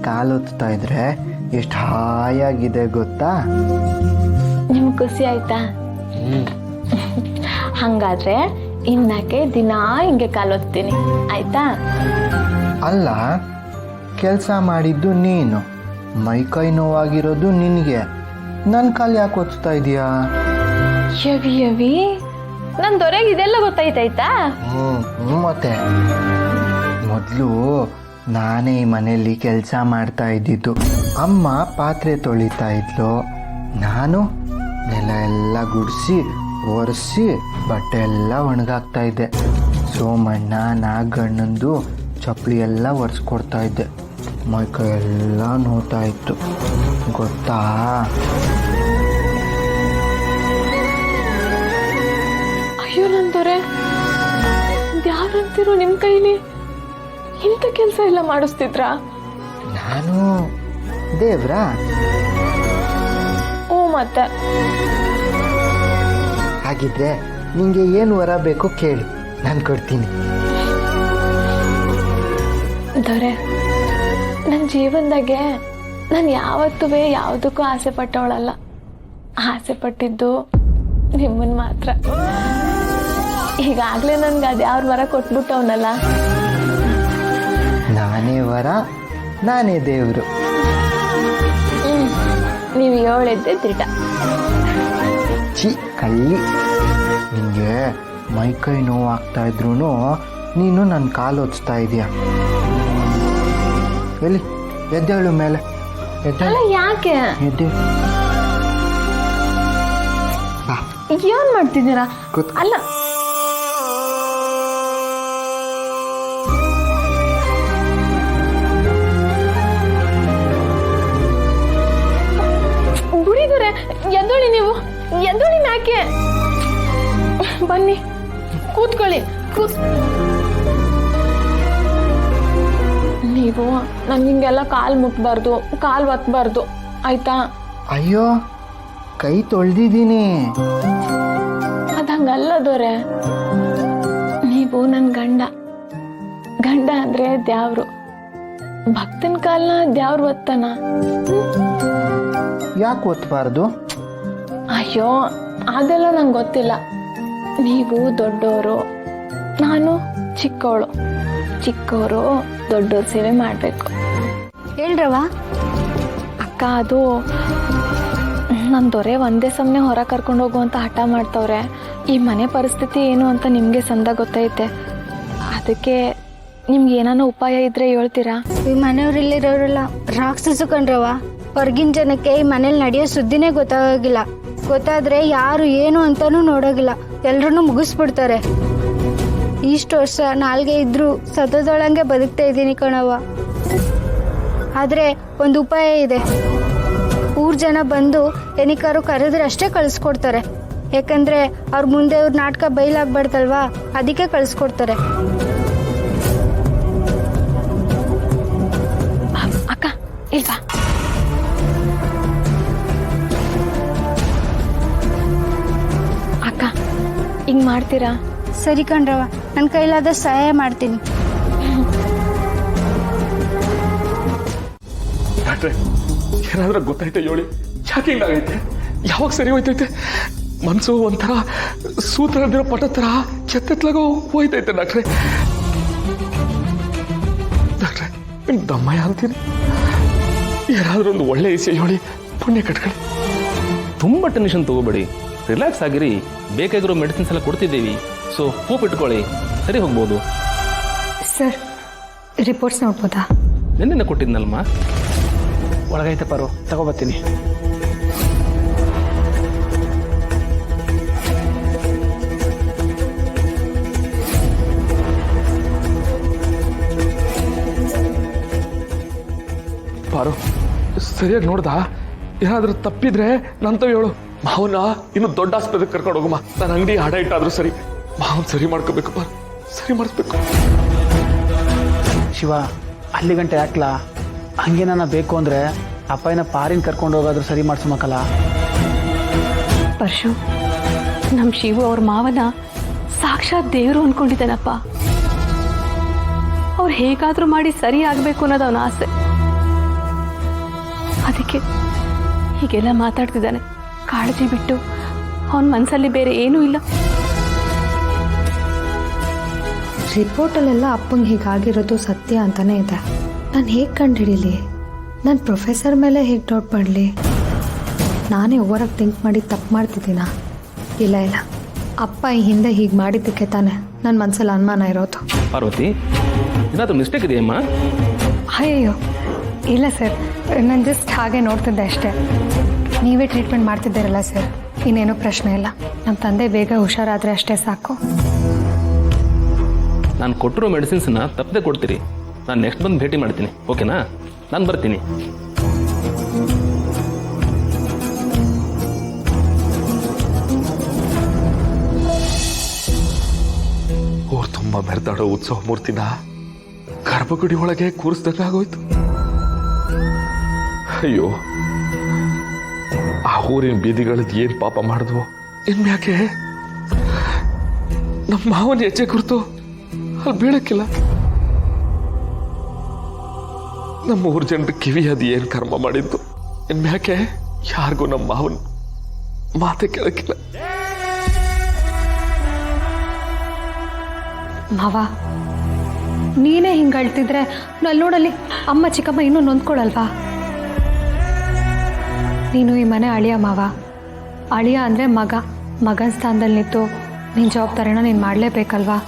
ಕಾಲೊತ್ತಾ ಇದ್ರೆ ಎಷ್ಟು ಹಾಯಾಗಿದೆ ಗೊತ್ತಾ? ನಿಮ್ಗೆ ಖುಷಿ ಆಯ್ತಾ? ಹಂಗಾದ್ರೆ ಇನ್ನಕ್ಕೆ ದಿನ ಹಿಂಗೆ ಕಾಲೊತ್ತೀನಿ ಆಯ್ತಾ? ಅಲ್ಲ, ಕೆಲಸ ಮಾಡಿದ್ದು ನೀನು, ಮೈಕೈ ನೋವಾಗಿರೋದು ನಿನಗೆ, ನನ್ನ ಕಾಲು ಯಾಕೆ ಒತ್ತಾ ಇದೀಯಾ? ಯವಿ ಯವಿ, ನನ್ ದೊರೆಗೆ ಇದೆಲ್ಲ ಗೊತ್ತಾಯ್ತಾಯ್ತಾ? ಮತ್ತೆ ಮೊದಲು ನಾನೇ ಈ ಮನೆಯಲ್ಲಿ ಕೆಲಸ ಮಾಡ್ತಾ ಇದ್ದಿದ್ದು. ಅಮ್ಮ ಪಾತ್ರೆ ತೊಳಿತಾ ಇದ್ಲು, ನಾನು ನೆಲ ಎಲ್ಲ ಗುಡಿಸಿ ಒರೆಸಿ ಬಟ್ಟೆ ಎಲ್ಲ ಒಣಗಾಕ್ತಾ ಇದ್ದೆ. ಸೋಮಣ್ಣ ನಾಗಣ್ಣಂದು ಚಪ್ಪಲಿ ಎಲ್ಲ ಒರೆಸ್ಕೊಡ್ತಾ ಇದ್ದೆ. ಮೈಕೈ ಎಲ್ಲ ನೋಡ್ತಾ ಇತ್ತು ಗೊತ್ತಾ? ಅಯ್ಯೋ ನನ್ ದೊರೆ, ಯಾರಂತಿರೋ ನಿಮ್ ಕೈಲಿ ಇಂಥ ಕೆಲಸ ಎಲ್ಲ ಮಾಡಿಸ್ತಿದ್ರ? ನಾನು ದೇವ್ರಾ? ಮತ್ತೆ ಹಾಗಿದ್ರೆ ನಿಂಗೆ ಏನು ವರ ಬೇಕು ಕೇಳು, ನಾನು ಕೊಡ್ತೀನಿ. ದೊರೆ, ನನ್ನ ಜೀವನದಾಗೆ ನಾನು ಯಾವತ್ತೂ ಯಾವುದಕ್ಕೂ ಆಸೆ ಪಟ್ಟವಳಲ್ಲ. ಆಸೆ ಪಟ್ಟಿದ್ದು ನಿಮ್ಮನ್ ಮಾತ್ರ. ಈಗಾಗಲೇ ನನ್ಗೆ ಅದ್ಯಾವ್ರ ವರ ಕೊಟ್ಬಿಟ್ಟವನಲ್ಲ. ನಾನೇ ವರ, ನಾನೇ ದೇವರು. ನೀವು ಹೇಳಿದ್ದೆ ದಿಟ. ಚಿ ಕಳ್ಳಿ, ನಿಂಗೆ ಮೈಕೈ ನೋವು ಆಗ್ತಾ ಇದ್ರು ನೀನು ನನ್ನ ಕಾಲು ಒಚ್ತಾ ಇದೀಯ. ಎಲ್ಲಿ ಎದ್ದೇಳು ಮೇಲೆ, ಅಲ್ಲ ಯಾಕೆ ಏನ್ ಮಾಡ್ತಿದ್ದೀರಾ? ಅಲ್ಲ ಗುಡಿದರೆ ಎದ್ದೋಳಿ, ನೀವು ಎದ್ದೋಳಿ ಮ್ಯಾಕೆ. ಬನ್ನಿ ಕೂತ್ಕೊಳ್ಳಿ. ನೀವು ನಂಗೆ ಹಿಂಗೆಲ್ಲ ಕಾಲು ಮುಟ್ಬಾರ್ದು, ಕಾಲು ಒತ್ತಬಾರ್ದು ಆಯ್ತಾ? ಅಯ್ಯೋ, ಕೈ ತೊಳ್ದಿದ್ದೀನಿ. ಅದಂಗಲ್ಲ ದೊರೆ, ನೀವು ನನ್ನ ಗಂಡ ಅಂದ್ರೆ ದ್ಯಾವ್ರು. ಭಕ್ತನ ಕಾಲ್ನ ದ್ಯಾವ್ರು ಒತ್ತನ. ಯಾಕೆ ಒತ್ತಬಾರ್ದು? ಅಯ್ಯೋ ಅದೆಲ್ಲ ನಂಗೆ ಗೊತ್ತಿಲ್ಲ. ನೀವು ದೊಡ್ಡವರು, ನಾನು ಚಿಕ್ಕವರು ದೊಡ್ಡವ್ರ ಸೇವೆ ಮಾಡಬೇಕು. ಹೇಳ್ರವ ಅಕ್ಕ, ಅದು ನನ್ನ ದೊರೆ ಒಂದೇ ಸಮನೆ ಹೊರ ಕರ್ಕೊಂಡು ಹೋಗುವಂತ ಹಠ ಮಾಡ್ತವ್ರೆ. ಈ ಮನೆ ಪರಿಸ್ಥಿತಿ ಏನು ಅಂತ ನಿಮಗೆ ಸಂದ ಗೊತ್ತೈತೆ. ಅದಕ್ಕೆ ನಿಮ್ಗೆ ಏನಾನ ಉಪಾಯ ಇದ್ರೆ ಹೇಳ್ತೀರಾ? ಈ ಮನೆಯವ್ರಿಲ್ಲಿರೋರೆಲ್ಲ ರಾಕ್ಷಸು ಕಣ್ರವ. ಹೊರಗಿನ ಜನಕ್ಕೆ ಈ ಮನೇಲಿ ನಡೆಯೋ ಸುದ್ದಿನೇ ಗೊತ್ತಾಗಿಲ್ಲ. ಗೊತ್ತಾದ್ರೆ ಯಾರು ಏನು ಅಂತಾನೂ ನೋಡೋಗಿಲ್ಲ, ಎಲ್ರೂ ಮುಗಿಸ್ಬಿಡ್ತಾರೆ. ಇಷ್ಟು ವರ್ಷ ನಾಲ್ಗೆ ಇದ್ರು ಸತದೊಳಂಗೆ ಬದುಕ್ತಾ ಇದ್ದೀನಿ ಕಣವ. ಆದ್ರೆ ಒಂದು ಉಪಾಯ ಇದೆ. ಊರ್ ಜನ ಬಂದು ಏನಕ್ಕಾರು ಕರೆದ್ರೆ ಅಷ್ಟೇ ಕಳಿಸ್ಕೊಡ್ತಾರೆ. ಯಾಕಂದ್ರೆ ಅವ್ರ ಮುಂದೆ ಅವ್ರ ನಾಟಕ ಬಯಲಾಗ್ಬಾರ್ದಲ್ವಾ, ಅದಕ್ಕೆ ಕಳಿಸ್ಕೊಡ್ತಾರೆ. ಅಕ್ಕ ಇಲ್ವಾ? ಅಕ್ಕ ಹಿಂಗ್ ಮಾಡ್ತೀರಾ? ಸರಿ ಕಣ್ರವ, ನನ್ನ ಕೈಲಾದ ಸಹಾಯ ಮಾಡ್ತೀನಿ. ಡಾಕ್ಟ್ರೆ, ಏನಾದ್ರೂ ಗೊತ್ತಾಯ್ತೆ ಹೇಳಿ? ಯಾಕೆ ಹಿಂಗಾಗೈತೆ? ಯಾವಾಗ ಸರಿ ಹೋಯ್ತೈತೆ? ಮನ್ಸು ಒಂಥರ ಸೂತ್ರದಿರೋ ಪಟ ಥರ ಕೆತ್ತತ್ಲಾಗ ಹೋಯ್ತೈತೆ ಡಾಕ್ಟ್ರೆ. ನಿಮ್ ದಮ್ಮಯ್ಯ ಅಂತೀನಿ, ಏನಾದ್ರೂ ಒಂದು ಒಳ್ಳೆ ವಿಷಯ ಹೇಳಿ, ಪುಣ್ಯ ಕಟ್ಕೊಳ್ಳಿ. ತುಂಬ ಟೆನ್ಷನ್ ತಗೋಬೇಡಿ, ರಿಲ್ಯಾಕ್ಸ್ ಆಗಿರಿ. ಬೇಕಾಗಿರೋ ಮೆಡಿಸಿನ್ಸ್ ಎಲ್ಲ ಕೊಡ್ತಿದ್ದೀವಿ. ಸೊ ಹೋಪ್ ಇಟ್ಕೊಳ್ಳಿ, ಸರಿ ಹೋಗ್ಬೋದು. ಸರ್, ರಿಪೋರ್ಟ್ಸ್ ನೋಡ್ಬೋದಾ? ನಿನ್ನೆ ಕೊಟ್ಟಿದ್ನಲ್ಮ. ಒಳಗೈತೆ ಪರು, ತಗೋಬತ್ತೀನಿ. ಪಾರು, ಸರಿಯಾಗಿ ನೋಡ್ದಾ? ಏನಾದ್ರೂ ತಪ್ಪಿದ್ರೆ ನಂತವ್ ಹೇಳು. ಮಾವನ್ನ ಇನ್ನು ದೊಡ್ಡ ಆಸ್ಪತ್ರೆಗೆ ಕರ್ಕೊಂಡು ಹೋಗಮ್ಮ. ನಾನು ಅಂಗಡಿ ಹಡ ಇಟ್ಟಾದ್ರೂ ಸರಿ, ಮಾವನ್ ಸರಿ ಮಾಡ್ಕೋಬೇಕು ಪಾರು, ಸರಿ ಮಾಡಿಸ್ಬೇಕು. ಶಿವ, ಅಲ್ಲಿ ಗಂಟೆ ಯಾಕ್ಲಾ? ಹಂಗೆ ನಾನು ಬೇಕು ಅಂದ್ರೆ ಅಪ್ಪಯ್ಯನ ಪಾರಿನ ಕರ್ಕೊಂಡು ಹೋಗಾದ್ರೂ ಸರಿ ಮಾಡ್ಸೋಮಕ್ಕಲ್ಲ. ಪರಶು, ನಮ್ಮ ಶಿವು ಅವ್ರ ಮಾವನ ಸಾಕ್ಷಾತ್ ದೇವರು ಅನ್ಕೊಂಡಿದ್ದಾನಪ್ಪ. ಅವ್ರು ಹೇಗಾದ್ರೂ ಮಾಡಿ ಸರಿ ಆಗ್ಬೇಕು ಅನ್ನೋದು ಅವನ ಆಸೆ. ಅದಕ್ಕೆ ಹೀಗೆಲ್ಲ ಮಾತಾಡ್ತಿದ್ದಾನೆ. ಕಾಳಜಿ ಬಿಟ್ಟು ಅವನ ಮನಸ್ಸಲ್ಲಿ ಬೇರೆ ಏನೂ ಇಲ್ಲ. ರಿಪೋರ್ಟಲ್ಲೆಲ್ಲ ಅಪ್ಪಂಗೆ ಹೀಗಾಗಿರೋದು ಸತ್ಯ ಅಂತಲೇ ಇದೆ. ನಾನು ಹೇಗೆ ಕಂಡುಹಿಡೀಲಿ? ನಾನು ಪ್ರೊಫೆಸರ್ ಮೇಲೆ ಹೇಗೆ ಡೌಟ್ ಮಾಡಲಿ? ನಾನೇ ಓವರಾಗಿ ಥಿಂಕ್ ಮಾಡಿ ತಪ್ಪು ಮಾಡ್ತಿದ್ದೀನಾ? ಇಲ್ಲ ಇಲ್ಲ, ಅಪ್ಪ ಈ ಹಿಂದೆ ಹೀಗೆ ಮಾಡಿದ್ದಕ್ಕೆ ತಾನೆ ನನ್ನ ಮನಸ್ಸಲ್ಲಿ ಅನುಮಾನ ಇರೋದು. ಪಾರ್ವತಿ, ಏನಾದರೂ ಮಿಸ್ಟೇಕ್ ಇದೆಯಮ್ಮ? ಅಯ್ಯೋ ಇಲ್ಲ ಸರ್, ನಾನು ಜಸ್ಟ್ ಹಾಗೆ ನೋಡ್ತಿದ್ದೆ ಅಷ್ಟೇ. ನೀವೇ ಟ್ರೀಟ್ಮೆಂಟ್ ಮಾಡ್ತಿದ್ದೀರಲ್ಲ ಸರ್, ಇನ್ನೇನೂ ಪ್ರಶ್ನೆ ಇಲ್ಲ. ನಮ್ಮ ತಂದೆ ಬೇಗ ಹುಷಾರಾದರೆ ಅಷ್ಟೇ ಸಾಕು. ನಾನು ಕೊಟ್ಟಿರೋ ಮೆಡಿಸಿನ್ಸ್ನ ತಪ್ಪದೆ ಕೊಡ್ತೀರಿ. ನಾನು ನೆಕ್ಸ್ಟ್ ಬಂದು ಭೇಟಿ ಮಾಡ್ತೀನಿ, ಓಕೆನಾ? ನಾನು ಬರ್ತೀನಿ. ಊರು ತುಂಬ ಮೆರೆದಾಡೋ ಉತ್ಸವ ಮೂರ್ತಿನ ಗರ್ಭಗುಡಿ ಒಳಗೆ ಕೂರಿಸ್ದಂಗಾಗೋಯ್ತು. ಅಯ್ಯೋ, ಆ ಊರಿನ ಬೀದಿಗಳದ್ದು ಏನು ಪಾಪ ಮಾಡಿದ್ವು. ಇನ್ಮ್ಯಾಕೆ ನಮ್ಮ ಮಾವನ ಹೆಜ್ಜೆ ಕುರಿತು ಅಲ್ಲಿ ಬೀಳಕ್ಕಿಲ್ಲ. ನಮ್ಮ ಊರು ಜನರ ಕಿವಿ ಅದು ಏನು ಕರ್ಮ ಮಾಡಿದ್ದು. ಇನ್ಮ್ಯಾಕೆ ಯಾರಿಗೂ ನಮ್ಮ ಮಾವನ ಮಾತೆ ಕೇಳಕ್ಕಿಲ್ಲ. ಮಾವ, ನೀನೇ ಹಿಂಗೆ ಅಳ್ತಿದ್ರೆ ಅಲ್ಲಿ ನೋಡಲ್ಲಿ ಅಮ್ಮ ಚಿಕ್ಕಮ್ಮ ಇನ್ನೂ ನೊಂದ್ಕೊಳಲ್ವಾ? ನೀನು ಈ ಮನೆ ಅಳಿಯ ಮಾವ. ಅಳಿಯ ಅಂದರೆ ಮಗನ ಸ್ಥಾನದಲ್ಲಿ ನಿಂತು ನಿನ್ನ ಜವಾಬ್ದಾರಿನ ನೀನು ಮಾಡಲೇಬೇಕಲ್ವಾ?